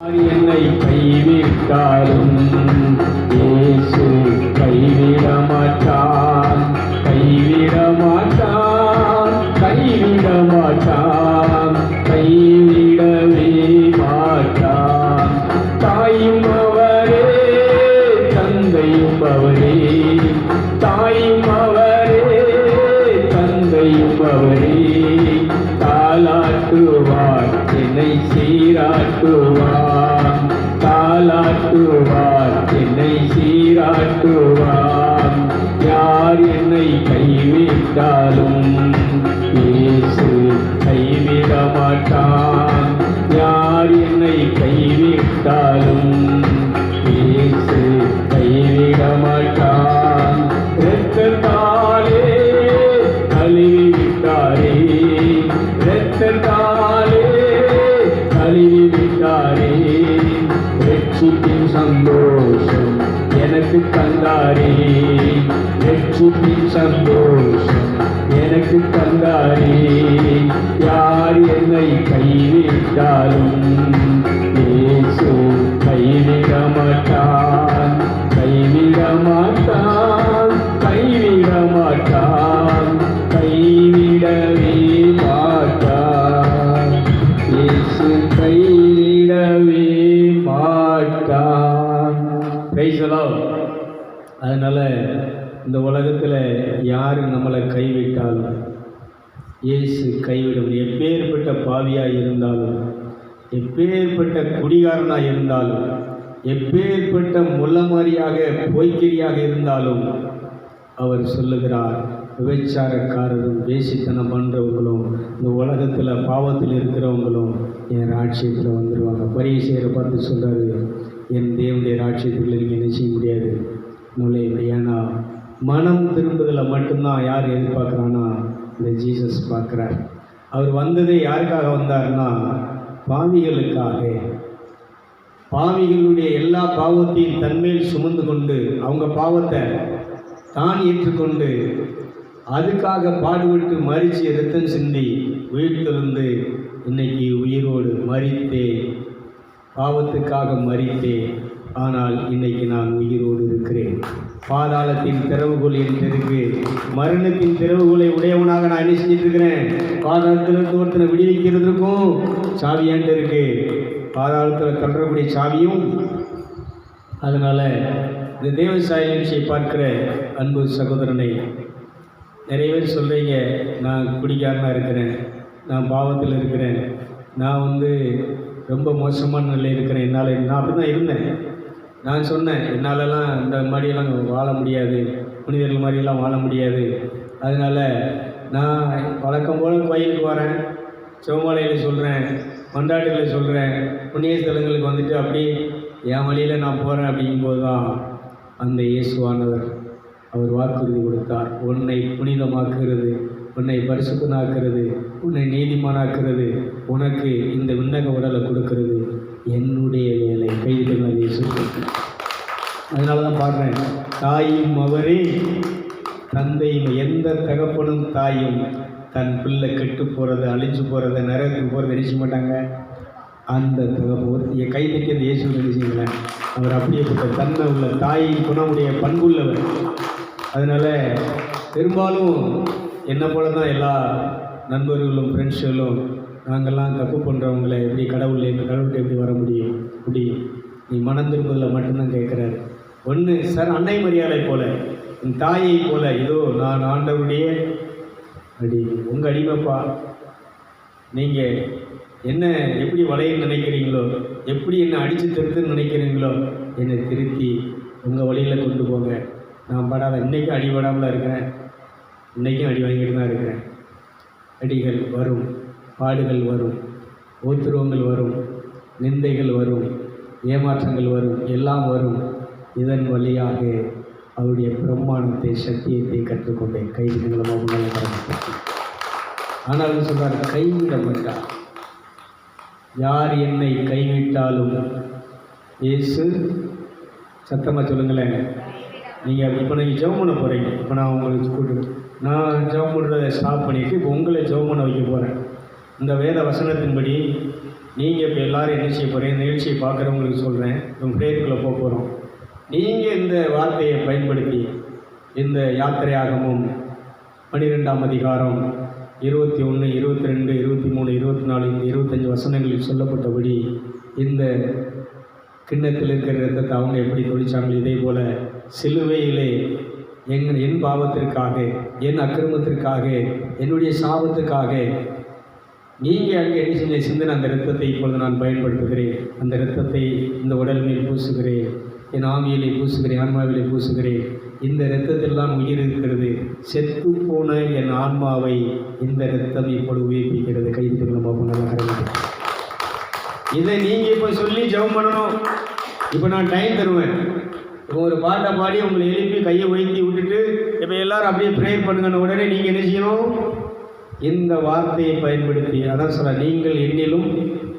என்னை கைவிட்டாலும் இயேசு கைவிட மாட்டான், கைவிட மாட்டான், கைவிட மாட்டான், கைவிடவே மாட்டான். தாயும் அவரே, தந்தையும் அவரே, தாயும் அவரே, தந்தையும் அவரே. தாலாட்டுவார் என்னை சீராட்டுவார், தாலாட்டுவார் என்னை சீராட்டுவார். யார் என்னை கைவிட்டாலும் இயேசு கைவிட மாட்டான், யார் என்னை கைவிட்டாலும் இயேசு கைவிட மாட்டான். இரத்தத்தாலே கழுவி விட்டாரே, இரத்தத்தாலே கழுவி விட்டாரே. ரட்சிப்பின் சந்தோஷம் எனக்கு தந்தாரே, ரட்சிப்பின் சந்தோஷம் எனக்கு தந்தாரே. யார் என்னை கைவிட்டாலும் இயேசு கைவிட மாட்டான், கைவிட மாட்டான், கைவிட மாட்டான், கைவிடவே மாட்டான். இயேசு கைவிடவே மாட்டான். Praise the Lord. அதனால் இந்த உலகத்தில் யார் நம்மளை கைவிட்டாலும் இயேசு கைவிடும். எப்பேற்பட்ட பாவியாக இருந்தாலும், எப்பேற்பட்ட குடிகாரனாக இருந்தாலும், எப்பேற்பட்ட முள்ளமாரியாக பொய்க்கிரியாக இருந்தாலும் அவர் சொல்லுகிறார், விபச்சாரக்காரரும் வேசித்தனம் பண்ணுறவங்களும் இந்த உலகத்தில் பாவத்தில் இருக்கிறவங்களும் என் ராட்சியத்தில் வந்துடுவாங்க. பரிசேயரை பார்த்து சொல்கிறாரு, என் தேவனுடைய ராட்சியத்தில் நீங்கள் என்ன செய்ய முடியாது, நுழைய. ஏன்னா மனம் திரும்புதலில் மட்டும்தான் யார் எதிர்பார்க்குறான்னா இந்த ஜீசஸ் பார்க்குறார். அவர் வந்ததே யாருக்காக வந்தார்னா பாவிகளுக்காக. பாவிகளுடைய எல்லா பாவத்தையும் தன்மேல் சுமந்து கொண்டு அவங்க பாவத்தை தான் ஏற்றுக்கொண்டு அதுக்காக பாடுபட்டு மரித்து இரத்தம் சிந்தி உயிர்த்தெழுந்து இன்னைக்கு உயிரோடு மரித்தே, பாவத்துக்காக மரித்தே, ஆனால் இன்னைக்கு நான் உயிரோடு இருக்கிறேன். பாதாளத்தின் திறவுகோல் என்கிட்ட இருக்கு, மரணத்தின் திறவுகோலை உடையவனாக நான் என்ன செஞ்சுட்டு இருக்கிறேன். பாதாளத்திலிருந்து ஒருத்தனை விடுவிக்கிறதுக்கும் சாவி என்கிட்ட இருக்கு, பாதாளத்தில் தள்ளக்கூடிய சாவியும். அதனால் இந்த தேவ சாயலியை பார்க்கிற அன்பு சகோதரனை, நிறைய பேர் சொல்கிறீங்க, நான் குடிக்காரனாக இருக்கிறேன், நான் பாவத்தில் இருக்கிறேன், நான் ரொம்ப மோசமான நிலையில் இருக்கிறேன், என்னால் நான் அப்படி தான் இருந்தேன். நான் சொன்னேன், என்னாலலாம் இந்த மாதிரியெல்லாம் வாழ முடியாது, புனிதர்கள் மாதிரியெல்லாம் வாழ முடியாது. அதனால் நான் வழக்கம் போல் கோயிலுக்கு வரேன், சிவமாலையில் சொல்கிறேன், மண்டாட்டுகளை சொல்கிறேன், புண்ணிய ஸ்தலங்களுக்கு வந்துட்டு அப்படி என் வழியில் நான் போகிறேன். அப்படிங்கும்போது தான் அந்த இயேசுவானவர் அவர் வாக்குறுதி கொடுத்தார், உன்னை புனிதமாக்குகிறது, உன்னை பரிசுத்தனாக்குறது, உன்னை நீதிமானாக்குறது, உனக்கு இந்த விண்ணக உடலை கொடுக்கிறது என்னுடைய வேலை. கைதுகள் இயேசு. அதனால தான் பாடுறேன், தாயும் அவரே, தந்தையும். எந்த தகப்பனும் தாயும் தன் பிள்ளை கெட்டு போகிறது, அழிஞ்சு போகிறத, நரகத்துக்கு போகிறத நினைச்ச மாட்டாங்க. அந்த தகப்பன் கை தட்டி அந்த இயேசு நினைச்சிங்களேன், அவர் அப்படியேப்பட்ட தன்மை உள்ள தாயின் குணமுடைய பண்புள்ளவர். அதனால் பெரும்பாலும் என்னை போல தான் எல்லா நண்பர்களும் ஃப்ரெண்ட்ஸுகளும், நாங்கள்லாம் தப்பு பண்ணுறவங்களை எப்படி கடவுள்கிட்ட எப்படி வர முடியும், நீ மனம் திரும்புதலில் மட்டும்தான் கேட்குறாரு. ஒன்று சார் அன்னை மரியாதை போல, என் தாயை போல, இதோ நான் ஆண்டவருடைய அடி, உங்கள் அடிமைப்பா, நீங்கள் என்ன எப்படி வளையன்னு நினைக்கிறீங்களோ, எப்படி என்னை அடித்து திருத்துன்னு நினைக்கிறீங்களோ, என்னை திருத்தி உங்கள் வழியில் கொண்டு போங்க. நான் படாத, இன்றைக்கும் அடிபடாமல் இருக்கிறேன், இன்றைக்கும் அடி வாங்கிட்டு தான் இருக்கிறேன். அடிகள் வரும், பாடுகள் வரும், உபத்திரவங்கள் வரும், நிந்தைகள் வரும், ஏமாற்றங்கள் வரும், எல்லாம் வரும். இதன் வழியாக அவருடைய பிரம்மாணத்தை, சத்தியத்தை கற்றுக்கொண்டேன். கைவிடுகளை ஆனாலும் சொல்கிறார், கைவிட மாட்டார். யார் என்னை கைவிட்டாலும் இயேசு, சத்தமாக சொல்லுங்களேன். நீங்கள் இப்போ நீங்கள் ஜெபம் பண்ண போகிறீங்க. இப்போ நான் உங்களுக்கு நான் ஜெபம் பண்ணுறதை ஸ்டாப் பண்ணிவிட்டு இப்போ உங்களை ஜெபம் பண்ண வைக்க போகிறேன். இந்த வேத வசனத்தின்படி நீங்கள் இப்போ எல்லோரும் என்ன செய்ய போகிறீங்க, நிகழ்ச்சியை பார்க்குறவங்களுக்கு சொல்கிறேன், உங்கள் பிரேயருக்குள்ளே போக போகிறோம். நீங்கள் இந்த வார்த்தையை பயன்படுத்தி இந்த யாத்திரையாகமும் 12ஆம் அதிகாரம் 21, 22, 23, 24, இந்த 25 வசனங்களில் சொல்லப்பட்டபடி இந்த கிண்ணத்தில் இருக்கிற ரத்தத்தை அவங்க எப்படி தொழிச்சாங்களோ இதே போல் சிலுவையிலே என் பாவத்திற்காக, என் அக்கிரமத்திற்காக, என்னுடைய சாபத்துக்காக நீங்கள் அங்கே என்ன செஞ்ச சிந்தனை அந்த இரத்தத்தை இப்பொழுது நான் பயன்படுத்துகிறேன். அந்த இரத்தத்தை இந்த உடல் மேல் பூசுகிறேன், என் ஆவியிலே பூசுகிறேன், ஆன்மாவிலே பூசுகிறேன். இந்த இரத்தத்தில்தான் உயிர் இருக்கிறது. செத்து போன என் ஆன்மாவை இந்த இரத்தம் இப்பொழுது உயிர்ப்பிக்கிறது. கைது பார்ப்போம், நல்லா கிடையாது. இதை நீங்கள் இப்போ சொல்லி ஜெபம் பண்ணணும். இப்போ நான் டைம் தருவேன். இப்போ ஒரு பாட்டை பாடி உங்களை எழுப்பி கையை உயர்த்தி விட்டுட்டு இப்போ எல்லோரும் அப்படியே ப்ரேயர் பண்ணுங்கன்னு உடனே நீங்கள் என்ன செய்யணும், இந்த வார்த்தையை பயன்படுத்தி, அதான் சொல்ல, நீங்கள் என்னிலும்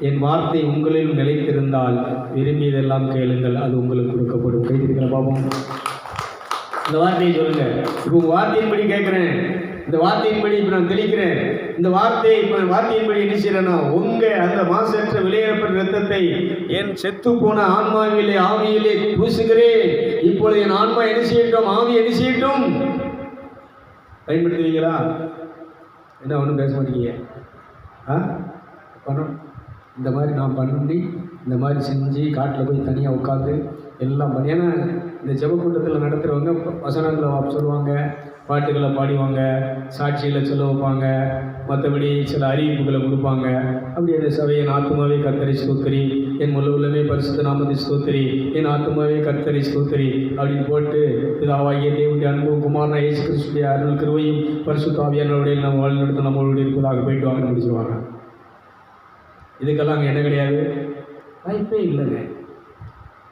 என் வார்த்தை உங்களிலும் நிலைத்திருந்தால் விரும்பியதெல்லாம் கேளுங்கள், அது உங்களுக்கு கொடுக்கப்படும். கைதிருக்கிற பாபம், இந்த வார்த்தையை சொல்லுங்கள். இப்போ உங்கள் வார்த்தையின்படி கேட்குறேன், இந்த வார்த்தையின்படி இப்போ நான் தெளிக்கிறேன். இந்த வார்த்தையை இப்போ வார்த்தையின்படி என்ன செய்யறேன்னா, உங்கள் அந்த மாசற்ற விளையாடப்பட்ட ரத்தத்தை என் செத்து போன ஆன்மாவிலே ஆவியிலே பூசுகிறேன். இப்பொழுது என் ஆன்மா என்ன செய்யட்டும், ஆவி என்ன செய்யட்டும். பயன்படுத்துவீங்களா? என்ன ஒன்றும் பேச மாட்டீங்க? பண்ணணும். இந்த மாதிரி நான் பண்ணி இந்த மாதிரி செஞ்சு காட்டில் போய் தனியாக உட்காந்து எல்லாம் பண்ணி, ஏன்னா இந்த ஜெபக்கூட்டத்தில் நடத்துகிறவங்க வசனங்களை சொல்லுவாங்க, பாட்டுகளை பாடுவாங்க, சாட்சிகளை சொல்ல வைப்பாங்க, மற்றபடி சில அறிவிப்புகளை கொடுப்பாங்க. அப்படி அந்த சபையை என் ஆத்துமாவே கர்த்தரை ஸ்தோத்திரி, என் முழு உள்ளமே பரிசுத்த நாமத்தை ஸ்தோத்திரி, என் ஆத்துமாவே கர்த்தரை ஸ்தோத்திரி அப்படின்னு போட்டு பிதாவாகிய தேவனுடைய அன்பும் குமாரனா இயேசு கிறிஸ்துவின் அருள் கிருபையும் பரிசுத்த ஆவியானவருடைய நம்ம வாழ்நிலத்தை நம்மளோட இருப்பதாக போயிட்டு வாங்க முடிச்சுருவாங்க. இதுக்கெல்லாம் அங்கே என்ன கிடையாது, வாய்ப்பே இல்லைங்க.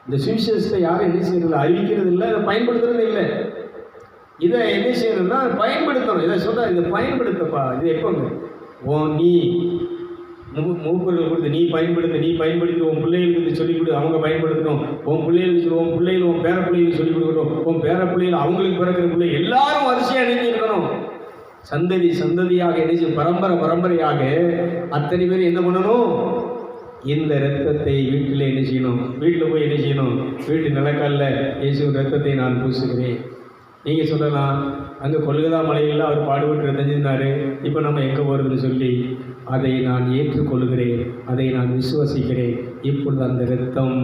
இந்த சுவிசேஷத்தை யாரும் என்ன செய்யறது, அறிவிக்கிறது இல்லை, அதை பயன்படுத்துறது இல்லை. இதை என்ன செய்யணும்னா பயன்படுத்தணும். இதை சொல்ல, இதை பயன்படுத்தப்பா. இது எப்போங்க நீ மூப்பர்கள் கொடுத்து நீ பயன்படுத்தி உன் பிள்ளைகளுக்கு இது சொல்லிக் கொடு, அவங்க பயன்படுத்தணும். உன் பிள்ளைகளுக்கு உன் பிள்ளைகள் உன் பேர பிள்ளைகளுக்கு சொல்லிக் கொடுக்கணும். உன் பேர பிள்ளைகள் அவங்களுக்கு பிறக்கிற பிள்ளை எல்லாரும் வரிசையாக இணைஞ்சு இருக்கணும். சந்ததி சந்ததியாக இணைச்சு பரம்பரையாக அத்தனை பேர் என்ன பண்ணணும், இந்த இரத்தத்தை வீட்டில் என்ன செய்யணும், வீட்டில் போய் என்ன செய்யணும், வீட்டு நிலக்காலில் இயேசு இரத்தத்தை நான் பூசுகிறேன். நீங்கள் சொல்லலாம், அங்கே கொல்கதா மலையில் அவர் பாடுபட்டு தெரிஞ்சிருந்தார், இப்போ நம்ம எங்கே போகிறதுன்னு சொல்லி, அதை நான் ஏற்றுக்கொள்கிறேன், அதை நான் விசுவசிக்கிறேன். இப்பொழுது அந்த இரத்தம்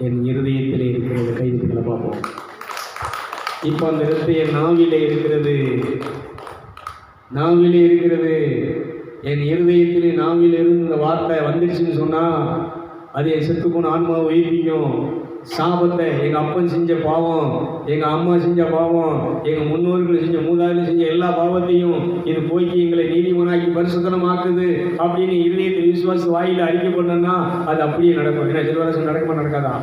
என் இருதயத்திலே இருக்கிறது. கைதுகளை பார்ப்போம். இப்போ அந்த இரத்தம் என் நாவிலே இருக்கிறது, என் இருதயத்திலே நாவிலிருந்து இந்த வார்த்தை வந்துருச்சுன்னு சொன்னால் அது என் செத்து போன ஆன்மாவை உயிர்ப்பிக்கும். சாபத்தை, எங்கள் அப்பன் செஞ்ச பாவம், எங்கள் அம்மா செஞ்ச பாவம், எங்கள் முன்னோர்கள் செஞ்ச மூதாதையர்கள் செஞ்ச எல்லா பாவத்தையும் இது போய்க்கு எங்களை நீதிமனாக்கி பரிசுத்தமாக்குது அப்படின்னு இருதயத்தில் விசுவாச வாயில் அறிக்கை பண்ணோன்னா அது அப்படியே நடக்கும். ஏன்னா சில வருஷம் நடக்காதா?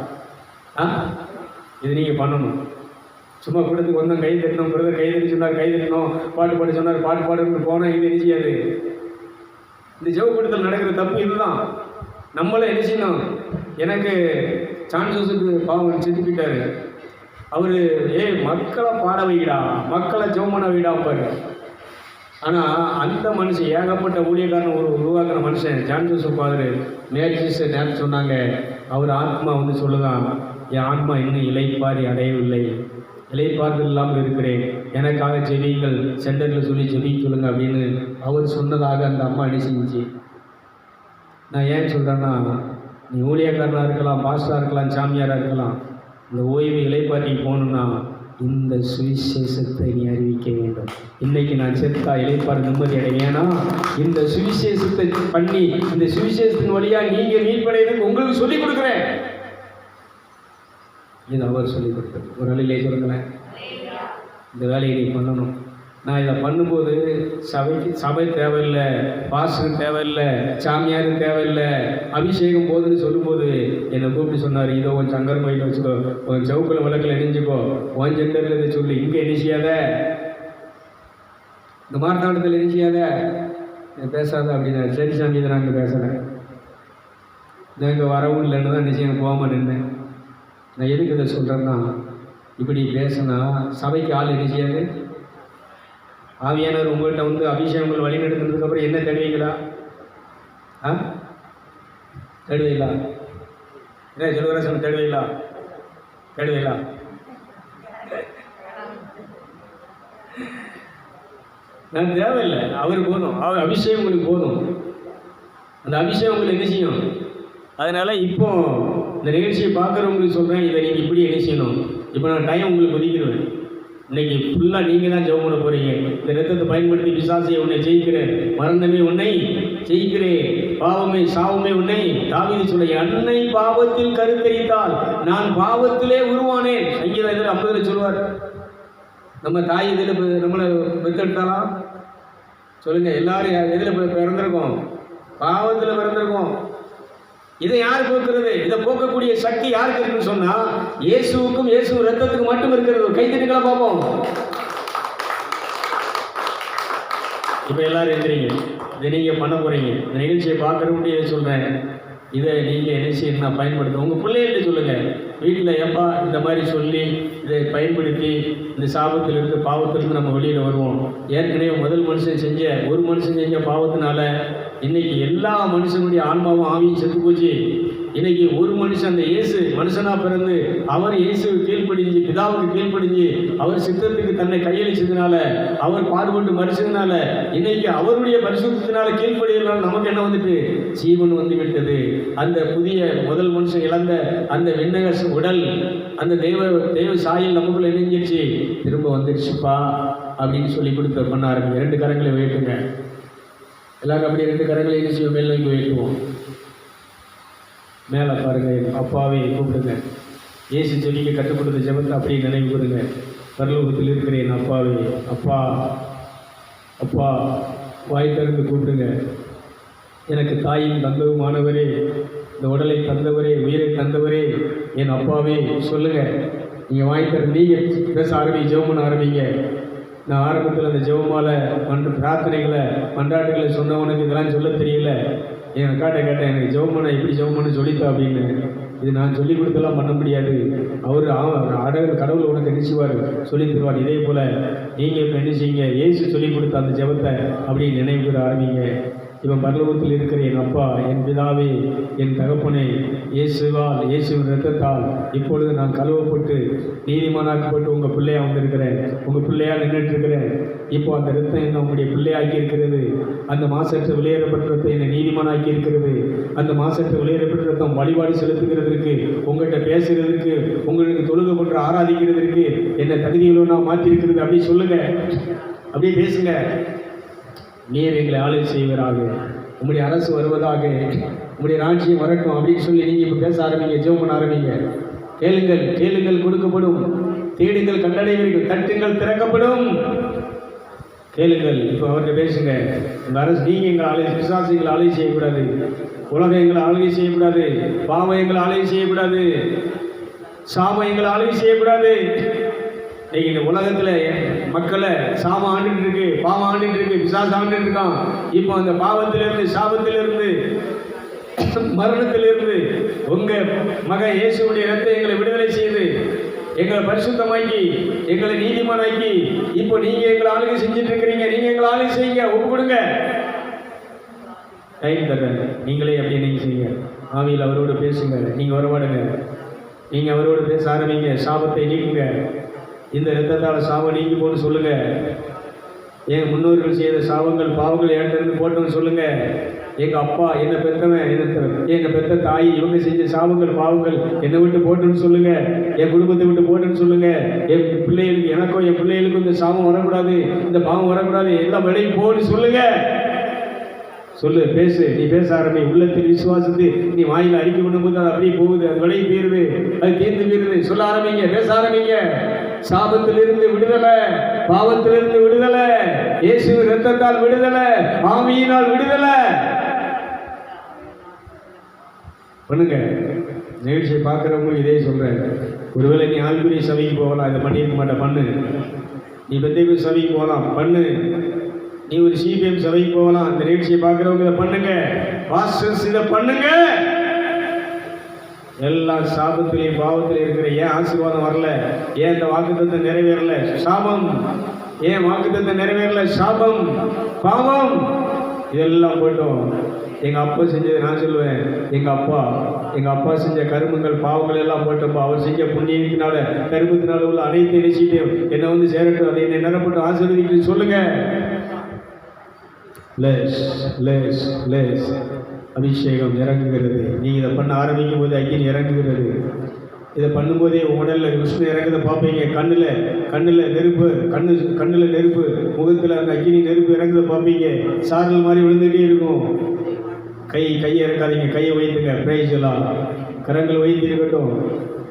இது நீங்கள் பண்ணணும். சும்மா கூடத்துக்கு வந்தோம், கை தட்டணும், பிரதர் கை தட்டி சொன்னார், கை தட்டணும், பாட்டு பாட சொன்னார், பாட்டு பாடுன்னு போனால் இது என்ன செய்யாது. இந்த ஜெபக்கூட்டத்தில் நடக்கிற தப்பு இதுதான். நம்மளே என்ன செய்யணும். எனக்கு சான்சஸுக்கு பாவம் செத்துக்கிட்டாரு, அவர் மக்களை பாட வைடா, மக்களை ஜெபம் வைடா பாரு. ஆனால் அந்த மனுஷன் ஏகப்பட்ட ஊழியக்காரன் உருவாக்குற மனுஷன் சான்சஸ் ஃபாதர் நேற்று சொன்னாங்க, அவர் ஆத்மா வந்து சொல்லுதான், என் ஆத்மா இன்னும் இளைப்பாரி அடையவில்லை, இளைப்பாறுதல் இல்லாமல் இருக்கிறேன், எனக்காக ஜெபிங்கள், சென்டரில் சொல்லி ஜெபிக்க சொல்லுங்க அப்படின்னு அவர் சொன்னதாக அந்த அம்மா என்ன செஞ்சு. நான் ஏன் சொல்கிறேன்னா, நீ ஊழியக்காரனாக இருக்கலாம், பாஸ்டராக இருக்கலாம், சாமியாராக இருக்கலாம், இந்த ஓய்வு இளைப்பாற்றிக்கு போகணுன்னா இந்த சுவிசேஷத்தை நீ அறிவிக்க வேண்டும். இன்றைக்கி நான் செத்தா இளைப்பாறு நிம்மதி அடைவேன். ஏன்னா இந்த சுவிசேஷத்தை பண்ணி இந்த சுவிசேஷத்தின் வழியாக நீங்கள் மீட்படைறதுக்கு உங்களுக்கு சொல்லிக் கொடுக்குறேன். இது அவர் சொல்லிக் கொடுத்தது. ஒரு வழியிலே சொல்லுங்களேன், இந்த வேலையை நீ பண்ணணும். நான் இதை பண்ணும்போது சபை தேவையில்லை, பாஸ்டருக்கு தேவையில்லை, சாமியாருக்கு தேவையில்லை, அபிஷேகம் போதுன்னு சொல்லும்போது என்னை கூப்பிட்டு சொன்னார், இதோ உன் சங்கர் கோயில் வச்சுக்கோ, உன் சவுக்கில் விளக்கில் இணைஞ்சிக்கோ, உன் சென்டரில் இதை சொல்லி, இங்கே என்ன செய்யாத, இந்த மார்த்தாண்டத்தில் என்ன செய்யாத, பேசாத அப்படின்னா. சரி சாமி, இதை நான் இங்கே பேசுகிறேன், நான் இங்கே வரவும் இல்லைன்னு தான் நிச்சயம் போகாமல் நின்றேன். நான் எதுக்கு இதை சொல்கிறேன்னா, இப்படி பேசினா சபைக்கு ஆள் என்ன செய்யாது. ஆவியானவர் உங்கள்கிட்ட வந்து அபிஷேகங்கள் வழி நடத்துனதுக்கப்புறம் என்ன தருவீங்களா? தேடுவீங்களா? என்ன செல்வராசன் தேடுவீங்களா? தேடுவீங்களா? நான் தேவையில்லை, அவர் போதும். அவர் அபிஷேகம் உங்களுக்கு போதும். அந்த அபிஷேகம் உங்களுக்கு என்ன செய்யும்? அதனால் இப்போ இந்த நிகழ்ச்சியை பார்க்குறவங்களுக்கு சொல்கிறேன், இதை நீங்கள் இப்படி என்ன செய்யணும். இப்போ நான் டைம் உங்களுக்கு ஒதுக்கிடுவேன். இன்றைக்கி ஃபுல்லாக நீங்கள் தான் ஜெபம் பண்ண போகிறீங்க. இந்த ரத்தத்தை பயன்படுத்தி பிசாசியை உன்னை ஜெயிக்கிறேன், மரணமே உன்னை ஜெயிக்கிறேன், பாவமே சாவமே உன்னை. தாவீது சொல்ல, அன்னை பாவத்தில் கருத்தரித்தால் நான் பாவத்திலே உருவானேன். சங்கீதம் இதில் 50 சொல்லுவார். நம்ம தாய் இதில் நம்மளை பெற்றெடுத்தாலாம் சொல்லுங்கள். எல்லாரும் எதில் பிறந்திருக்கோம்? பாவத்தில் பிறந்திருக்கோம். இதை யார் போக்குறது? இதை போக்கக்கூடிய சக்தி யாருக்கு இருக்குன்னு சொன்னா இயேசுவுக்கும் இயேசு ரத்தத்துக்கு மட்டும் இருக்கிறது. கைத்தட்டுங்களா பார்ப்போம். இப்போ எல்லாரும் எந்திரிங்க. இதை நீங்கள் பண்ண போகிறீங்க. இந்த நிகழ்ச்சியை பார்க்குறவங்க இதை சொல்கிறேன், இதை நீங்கள் என்ன செய்யணும் பயன்படுத்த உங்கள் பிள்ளைகள்கிட்ட சொல்லுங்கள். வீட்டில் எப்பா இந்த மாதிரி சொல்லி இதை பயன்படுத்தி இந்த சாபத்திலிருந்து பாவத்திலிருந்து நம்ம வெளியில் வருவோம். ஏற்கனவே முதல் மனுஷன் செஞ்ச பாவத்தினால இன்றைக்கி எல்லா மனுஷனுடைய ஆன்மாவும் ஆவியும் செத்து போச்சு. இன்றைக்கி ஒரு மனுஷன், அந்த இயேசு மனுஷனாக பிறந்து அவர் இயேசுவை கீழ்ப்படிஞ்சு பிதாவுக்கு கீழ்ப்படிஞ்சு அவர் சித்தத்துக்கு தன்னை கையளிச்சதுனால, அவர் பாடுபட்டு மறிச்சதுனால, இன்றைக்கி அவருடைய பரிசுத்தத்தினால கீழ்ப்படியலாம் நமக்கு என்ன வந்துட்டு ஜீவன் வந்து விட்டது. அந்த புதிய முதல் மனுஷன் இழந்த அந்த விண்ணக உடல், அந்த தெய்வ சாயல் நமக்குள்ள இணைஞ்சிருச்சு, திரும்ப வந்துடுச்சுப்பா அப்படின்னு சொல்லி கொடுத்து பண்ண ஆரம்பிங்க. 2 கரங்களை உயர்த்துங்க. எல்லாரும் அப்படி 2 கரங்களை என்ன செய்வோம்? மேல் நோக்கி உயர்த்துவோம். மேலே பாருங்கள். அப்பாவே கூப்பிடுங்க. இயேசு ஜெபிக்க கற்றுக் கொடுத்த ஜெபத்தை அப்படியே நினைவு கூறுங்க. பரலோகத்தில் இருக்கிற என் அப்பாவே, அப்பா அப்பா வாய் திறந்து கூப்பிடுங்க. எனக்கு தாயின் தந்தவுமானவரே, இந்த உடலை தந்தவரே, உயிரை தந்தவரே, என் அப்பாவே சொல்லுங்கள். நீங்கள் வாய் திறந்து நீங்கள் பேச ஆரம்பிங்க, ஜெபம் பண்ண ஆரம்பிங்க. நான் ஆரம்பத்தில் அந்த ஜெபமால பிரார்த்தனைகளை மன்றாட்டுகளை சொன்னவனுக்கு இதெல்லாம் சொல்ல தெரியல. என் அக்காட்ட கேட்டேன், எனக்கு ஜெபம் பண்ண எப்படி ஜெபம் பண்ண சொல்லித்தா அப்படின்னு. இது நான் சொல்லிக் கொடுத்தெல்லாம் பண்ண முடியாது, அவர் கடவுள் உனக்கு என்ன செய்வார், சொல்லி தருவார். இதே போல் நீங்கள் இப்போ என்ன செய்யுங்க, இயேசு சொல்லிக் கொடுத்த அந்த ஜெபத்தை அப்படின்னு நினைவு கூற ஆரம்பிங்க. இவன் பரலோகத்தில் இருக்கிற என் அப்பா, என் பிதாவே, என் தகப்பனே, இயேசுவால் இயேசுவின் இரத்தத்தால் இப்பொழுது நான் கழுவப்பட்டு நீதிமானாக்கப்பட்டு உங்கள் பிள்ளையாக வந்திருக்கிறேன், உங்கள் பிள்ளையாக நின்றுட்டுருக்கிறேன். இப்போ அந்த ரத்தம் என்ன உங்களுடைய பிள்ளையாக்கி இருக்கிறது. அந்த மாசற்ற வெளியேறப்பட்ட ரத்தம் என்னை நீதிமானாக்கி இருக்கிறது. அந்த மாசற்ற வெளியேறப்பட்ட ரத்தம் வழிபாடு செலுத்துகிறதற்கு, உங்கள்கிட்ட பேசுகிறதுக்கு, உங்களுக்கு தொழுகை போன்று ஆராதிக்கிறதுக்கு என்னை தகுதிகளோடு மாற்றிருக்கிறது. அப்படி சொல்லுங்கள், அப்படியே பேசுங்க. நீர் எங்களை ஆளுகை செய்வராக, உங்களுடைய அரசு வருவதாக, உங்களுடைய ராஜ்யம் வரட்டும் அப்படின்னு சொல்லி நீங்கள் இப்போ பேச ஆரம்பிங்க, ஜெபம் பண்ண ஆரம்பிங்க. கேளுங்கள், கேளுங்கள் கொடுக்கப்படும், தேடுங்கள் கண்டடைவீர்கள், தட்டுங்கள் திறக்கப்படும். கேளுங்கள். இப்போ அவர்கிட்ட பேசுங்க. இந்த அரசு நீங்கள் எங்களை ஆளுகை, பிசாசு எங்களை ஆளுகை செய்யக்கூடாது, உலகம் எங்களை ஆளுகை செய்யக்கூடாது, பாவம் எங்களை ஆளுகை செய்யக்கூடாது, சாபம் எங்களை ஆளுகை செய்யக்கூடாது. இன்னைக்கு இந்த உலகத்தில் மக்களை சாபம் ஆண்டுட்டு இருக்கு, பாவம் ஆண்டுட்டு இருக்கு, பிசாசு ஆண்டுட்டு இருக்கான். இப்போ அந்த பாவத்திலிருந்து, சாபத்திலிருந்து, மரணத்திலிருந்து உங்கள் மகன் இயேசுடைய ரத்தம் எங்களை விடுதலை செய்து எங்களை பரிசுத்தமாக்கி எங்களை நீதிமானாக்கி இப்போ நீங்கள் எங்களை ஆளுகை செஞ்சுட்டு இருக்கிறீங்க. நீங்கள் எங்களை ஆளுகை செய்யுங்க, ஒப்பு கொடுங்க. டைம் தர்றேன், நீங்களே அப்படியே நீங்கள் செய்யுங்க. ஆவியில் அவரோடு பேசுங்க. நீங்கள் வரவாடுங்க, நீங்கள் அவரோடு பேச ஆரம்பிங்க. சாபத்தை நீக்குங்க. இந்த இரத்தத்தால் சாபம் நீங்கி போன்னு சொல்லுங்கள். என் முன்னோர்கள் செய்த சாபங்கள் பாவங்கள் என்கிட்ட போட்டோன்னு சொல்லுங்கள். எங்கள் அப்பா, என்னை பெற்றவன், என்னை பெற்ற தாய், இவங்க செஞ்ச சாபங்கள் பாவங்கள் என்னை விட்டு போட்டுன்னு சொல்லுங்கள். என் குடும்பத்தை விட்டு போட்டுன்னு சொல்லுங்கள். என் பிள்ளைகளுக்கு, எனக்கும் என் பிள்ளைகளுக்கும் இந்த சாபம் வரக்கூடாது, இந்த பாவம் வரக்கூடாது, எல்லாம் விலைக்கு போன்னு சொல்லுங்கள். சொல்லு, பேசு. நீ பேச ஆரம்பி. உள்ளத்தில் விசுவாசத்து நீ வாயில் அறிக்கை பண்ணும்போது அது அப்படியே போகுது, அது விலை போயிருது, அது தீர்ந்து போயிருது. சொல்ல ஆரம்பிங்க, பேச ஆரம்பிங்க. சாபத்திலிருந்து விடுதலை, பாவத்திலிருந்து விடுதலை, இயேசுவின் இரத்தத்தால் விடுதலை, ஆவியினால் விடுதலை பண்ணுங்க. நிகழ்ச்சியை பார்க்குறவங்க இதே சொல்கிறேன். ஒருவேளை நீ ஆழ்குரிய சபைக்கு போகலாம், இதை பண்ணியிருக்க மாட்டேன், பண்ணு. நீ பெந்தைக்கு சபைக்கு போகலாம், பண்ணு. நீ ஒரு சிபிஎம் சபைக்கு போகலாம், அந்த நிகழ்ச்சியை பார்க்குறவங்க இதை பண்ணுங்க. பாஸ்டர்ஸ் இதை பண்ணுங்க. எல்லா சாபத்திலையும் பாவத்திலையும் இருக்கிற ஏன் ஆசீர்வாதம் வரல, ஏன் இந்த வாக்குத்தத்தம் நிறைவேறல, சாபம். ஏன் வாக்குத்தத்தம் நிறைவேறல, சாபம், பாவம். இதெல்லாம் போட்டோம். எங்கள் அப்பா செஞ்சது நான் சொல்லுவேன், எங்கள் அப்பா செஞ்ச கருமங்கள் பாவங்கள் எல்லாம் போட்டப்போ அவர் செஞ்ச புண்ணியத்தினால கருமத்தினால உள்ள அனைத்து நினைச்சிட்டையும் என்னை வந்து சேரட்டும், அதை என்னை நிரப்பட்டு ஆசீர்வதிக்க சொல்லுங்க. லேஸ் லேஸ் லேஸ் அபிஷேகம் இறங்குகிறது. நீங்கள் இதை பண்ண ஆரம்பிக்கும் போது அக்கினி இறங்குகிறது. இதை பண்ணும்போதே உடலில் விஷ்ணு இறங்குறதை பார்ப்பீங்க. கண்ணில் நெருப்பு, கண்ணில் நெருப்பு, முகத்தில் அந்த அக்கினி நெருப்பு இறங்குறதை பார்ப்பீங்க. சாரல் மாதிரி விழுந்துகிட்டே இருக்கும். கையை இறக்காதீங்க, கையை வைத்துங்க. பிரைஸ் எல்லாம் கரங்கள் வைத்து இருக்கட்டும்.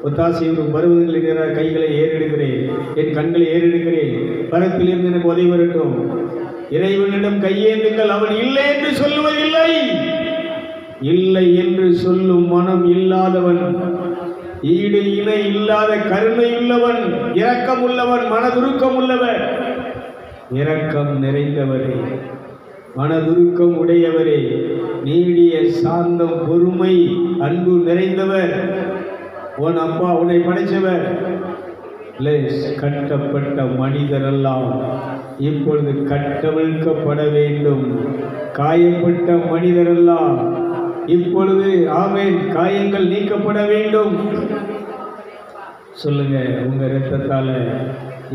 ஒத்தாசையும் பருவங்களை நேராக கைகளை ஏறெடுக்கிறேன், என் கண்களை ஏறெடுக்கிறேன். பரத்திலிருந்து எனக்கு உதவி வரட்டும். இறைவனிடம் கையேந்துங்கள். அவன் இல்லை என்று சொல்லுவதில்லை. இல்லை என்று சொல்லும் மனம் இல்லாதவன், ஈடு இணை இல்லாத கருணையுள்ளவன், இரக்கம் உள்ளவன், மனதுருக்கம் உள்ளவர், இரக்கம் நிறைந்தவரே, மனதுருக்கம் உடையவரே, நீடிய சாந்தம், பொறுமை, அன்பு நிறைந்தவர், உன் அப்பா உன்னை படைத்தவர். கட்டப்பட்ட மனிதரெல்லாம் இப்பொழுது கட்டவிழ்க்கப்பட வேண்டும். காயப்பட்ட மனிதரெல்லாம் இப்பொழுது ஆமென் காயங்கள் நீக்கப்பட வேண்டும். சொல்லுங்க, உங்க இரத்தத்தால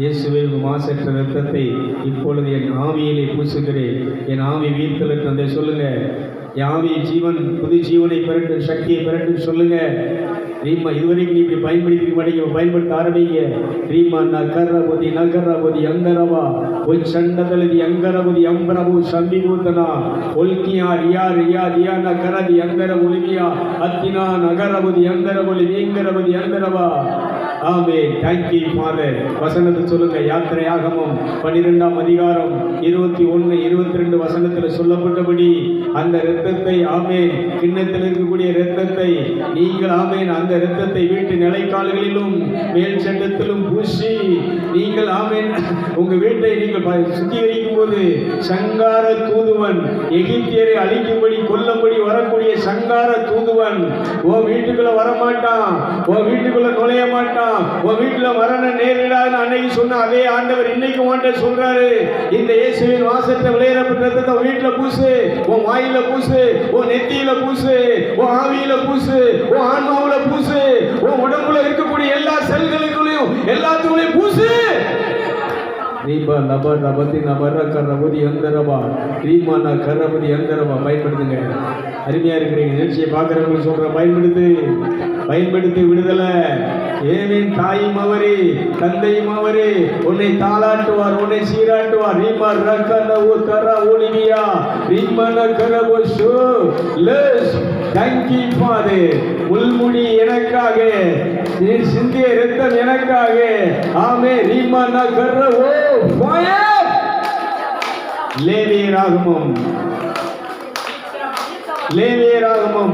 இயேசுவின் மாசற்ற இரத்தத்தை இப்பொழுது என் ஆவியிலே பூசுகிறேன். என் ஆவி வீர்த்தலத்தை சொல்லுங்க. என் ஆவி ஜீவன், புது ஜீவனை பெறட்டு, சக்தியை பெறட்டு சொல்லுங்க. ரீமா இதுவரைக்கும் நீ இப்படி பயன்படுத்திக்க மாட்டீங்க, பயன்படுத்த ஆரம்பிங்க. ரீமா நகரபதி அங்கரவா ஒய் சண்டதலதி அங்கரபதி அம்பரபு சம்பிபூத்தனா ஒல்கியா ரியா ரியா ரியா நகரதி அங்கர ஒலிவியா அத்தினா நகரபதி அங்கரபொலி வீங்கரபதி அங்கரவா. ஆமே. Thank you father. வசனத்தை சொல்லுங்க. யாத்திரையாகமம் 12ஆம் அதிகாரம் 21, 22 வசனத்தில் சொல்லப்பட்டபடி அந்த இரத்தத்தை ஆமேன், கிண்ணத்தில் இருக்கக்கூடிய இரத்தத்தை நீங்கள் ஆமேன் அந்த இரத்தத்தை வீட்டு நிலைக்கால்களிலும் மேல் சட்டத்திலும் பூசி நீங்கள் ஆமேன் உங்க வீட்டை நீங்கள் சுத்திகரிக்கும் போது சங்கார தூதுவன், எகிப்தியரை அழிக்கும்படி கொல்லும்படி வரக்கூடிய சங்கார தூதுவன் உன் வீட்டுக்குள்ள வரமாட்டான், உன் வீட்டுக்குள்ள நுழைய மாட்டான், உன் வீட்டுல மரணம் நேரிடாதுன்னு அன்னைக்கு சொன்ன அதே ஆண்டவர் இன்னைக்கு உன்கிட்ட சொல்றாரு. இந்த இயேசுவின் வாசத்தை விளையாடப்பட்ட ரத்தத்தை வீட்டுல பூசு, உன் வாயில பூசு, உன் நெத்தியில பூசு, உன் ஆவியில பூசு, உன் ஆன்மாவுல பூசு, உன் உடம்புல இருக்கக்கூடிய எல்லா செல்களுக்குள்ளயும் எல்லாத்துக்குள்ளயும் பூசு. ரீபா நபர் நபத்தி நபர் கரபதி அந்தரபா ரீமா ந கரபதி அந்தரபா. பயன்படுத்துங்க. அருமையா இருக்கிறீங்க. நிகழ்ச்சியை பார்க்குறவங்களுக்கு சொல்கிறேன், பயன்படுத்தி விடுதலை. ஏனின் தாயும் அவரே, தந்தையும் அவரே, உன்னை தாளாட்டுவார், உன்னை சீராட்டுவார். ரீமா ரக்கன ஓ கரா ஓலிவியா ரீமன கரபோ ஷோ லெஸ். Thank you father. முள்முடி எனக்காக, நீர் சிந்திய இரத்தம் எனக்காக. ஆமே. ரீமா ந கரவோ ஃபயர். லேவியராகமம்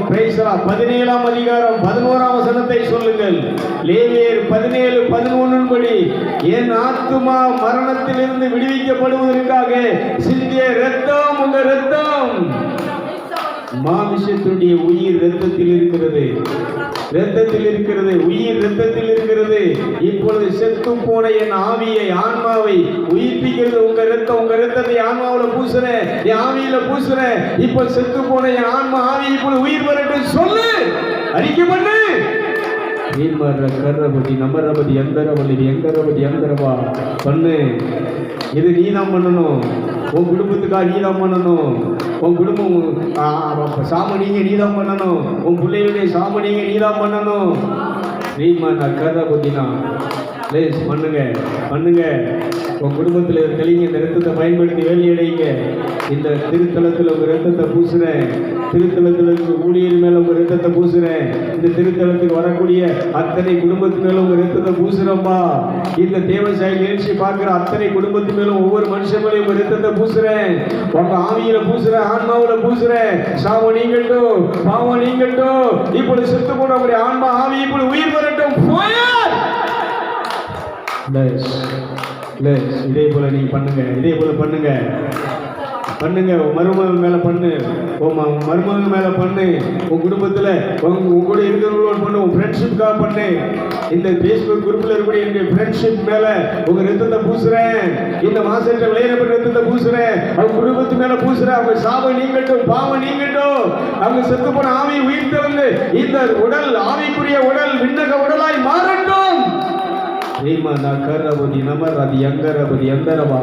17ஆம் அதிகாரம் 11ஆம் வசனத்தை சொல்லுங்கள். லேவியர் 17:11 படி என் ஆத்துமா மரணத்திலிருந்து விடுவிக்கப்படுவதற்காக சிந்திய இரத்தம் உங்க இரத்தம். மாமிசத்துடைய உயிர் இரத்தத்தில் இருக்கிறது, உயிர் இரத்தத்தில் இருக்கிறது. இப்பொழுது செத்து போன என் ஆவியை, ஆன்மாவை உயிர்ப்பிக்கிறது உங்க இரத்தம். உங்க இரத்தத்தை ஆன்மாவில பூசுறேன், என் ஆவியில பூசுறேன். இப்ப செத்து போன என் ஆன்மா, ஆவி இப்பொழுது உயிர் வரட்டும் சொல்லு, அறிக்கை பண்ணு. கரபதி நமரபதி எந்தரபதி எங்கரபதி எந்தரவா பண்ணு. இது நீதான் பண்ணணும். உன் குடும்பத்துக்காக நீதான் பண்ணணும். உன் குடும்பம் சாமணிங்க நீதான் பண்ணணும். உன் பிள்ளைகளுடைய சாமணிங்க நீதான் பண்ணணும். ரீமா கரபதினா லேஸ் பண்ணுங்க. உன் குடும்பத்தில் தெளிங்க. இந்த ரத்தத்தை பயன்படுத்தி வேலையடைங்க. இந்த திருத்தலத்தில் உங்கள் ரத்தத்தை பூசுகிறேன். திருத்தலத்தில் ஊழியர் மேலே உங்கள் ரத்தத்தை பூசுகிறேன். இந்த திருத்தலத்துக்கு வரக்கூடிய அத்தனை குடும்பத்து மேலும் உங்கள் ரத்தத்தை பூசுகிறோம்ப்பா. இந்த தேவசாயி நிகழ்ச்சி பார்க்குற அத்தனை குடும்பத்து மேலும் ஒவ்வொரு மனுஷன் மேலேயும் உங்கள் ரத்தத்தை பூசுகிறேன். உங்கள் ஆவியில் பூசுகிறேன், ஆன்மாவில் பூசுகிறேன். சாவம் நீங்கட்டும், பாவம் நீங்கட்டும். இப்படி செத்து போன உங்களுடைய ஆன்மா, ஆவி இப்படி உயிர் வரட்டும். இதே போல நீங்க பண்ணுங்க. பண்ணுங்க. மருமகன் மேலே பண்ணு, மருமகன் மேலே பண்ணு, உன் குடும்பத்தில் உன் கூட இருக்கிறவங்களோட பண்ணு, உன் ஃப்ரெண்ட்ஷிப்காக பண்ணு. இந்த ஃபேஸ்புக் குரூப்பில் இருக்கக்கூடிய என்னுடைய ஃப்ரெண்ட்ஷிப் மேலே உங்கள் ரத்தத்தை பூசுகிறேன். இந்த மாசத்தை விளையாடப்பட்ட ரத்தத்தை பூசுகிறேன். அவங்க குடும்பத்து மேலே பூசுகிறேன். அவங்க சாபம் நீங்கட்டும், பாவம் நீங்கட்டும். அவங்க செத்து போன ஆவி உயிர் திறந்து இந்த உடல் ஆவிக்குரிய உடல் விண்ணக உடலாய் மாறட்டும். ரீமனா கரபதி நமரதி யங்கரபதி யந்தரவா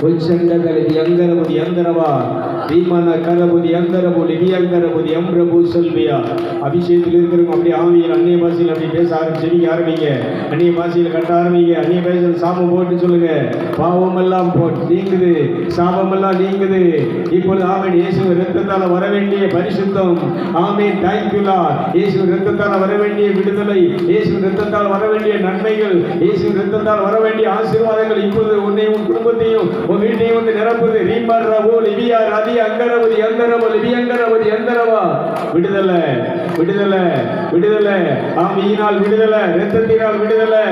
உச்சங்கதலதி யங்கரபதி யந்தரவா ரீமனா கரபதி யந்தரபதி வியங்கரபதி அம்ரபு செல்வியா. அபிஷேகத்தில் இருக்கிறவங்க அப்படியே ஆவியில் அந்நிய பாஷையில் அப்படி பேச ஆரம்பிச்சு ஆரம்பிங்க. அந்நிய பாஷையில் கட்ட ஆரம்பிங்க. அந்நிய பாஷையில் சாபம் போட்டு சொல்லுங்க. பாவமெல்லாம் போட்டு நீங்குது, சாபமெல்லாம் நீங்குது. இப்பொழுது ஆமேன். இயேசு ரத்தத்தால் வர வேண்டிய பரிசுத்தம். ஆமேன். தேங்க்யூலா. இயேசு ரத்தத்தால் வர வேண்டிய விடுதலை, இயேசு ரத்தத்தால் வர வேண்டிய நன்மைகள், இயேசு ரத்தத்தால் வர வேண்டிய ஆசீர்வாதங்கள் இப்பொழுது உன்னையும் உன் குடும்பத்தையும் உன் வீட்டையும் வந்து நிரப்புது. ரீமர் ரபோ லிபியா ரதி அங்கரபதி அந்தரபோ லிபியங்கரபதி அந்தரவா. விடுதலை, விடுதலை, விடுதலை. ஆவியினால் விடுதலை, இரத்தத்தினால் விடுதலை.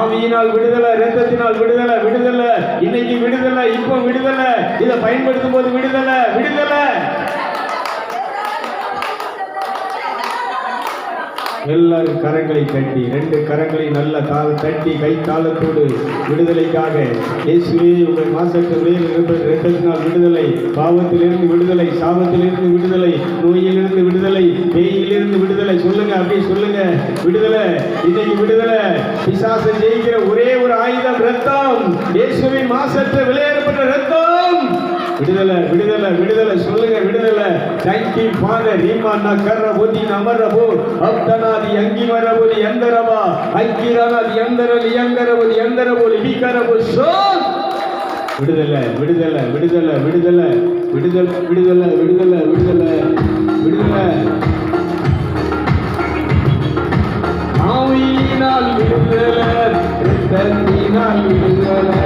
ஆவியினால் விடுதலை, இரத்தத்தினால் விடுதலை. விடுதலை இன்னைக்கு விடுதலை, இப்போ விடுதலை. இதை பயன்படுத்தும் போது விடுதலை, விடுதலை. எல்லாரும் கரங்களை தட்டி, ரெண்டு கரங்களை நல்ல தட்டி கை தாளத்தோடு விடுதலைக்காக இயேசுவே உங்கள் மாசற்ற வேல் இரத்தத்தினால் விடுதலை, பாவத்திலிருந்து விடுதலை, சாபத்திலிருந்து விடுதலை, நோயிலிருந்து விடுதலை, பேயிலிருந்து விடுதலை. சொல்லுங்க, அப்படியே சொல்லுங்க. விடுதலை, இன்னைக்கு விடுதலை. பிசாசை ஜெயிக்கிற ஒரே ஒரு ஆயுதம் ரத்தம். இயேசுவின் மாசற்ற விளையாடப்பட்ட ரத்தம். விடுதலை, விடுதலை, விடுதலை. சொல்லுங்க, விடுதலை. Thank you father. ரீமானா கரபதி நமரபோ அப்தனாதி அங்கிமரபோலி எந்தரபா அங்கிரானாதி எந்தரலி எங்கரபோலி எந்தரபோலி விகரபோ சோ. விடுதலை, விடுதலை, விடுதலை, விடுதலை, விடுதலை, விடுதலை, விடுதலை, விடுதலை, விடுதலை. ஆவியினால் விடுதலை, இரத்தத்தினால் விடுதலை.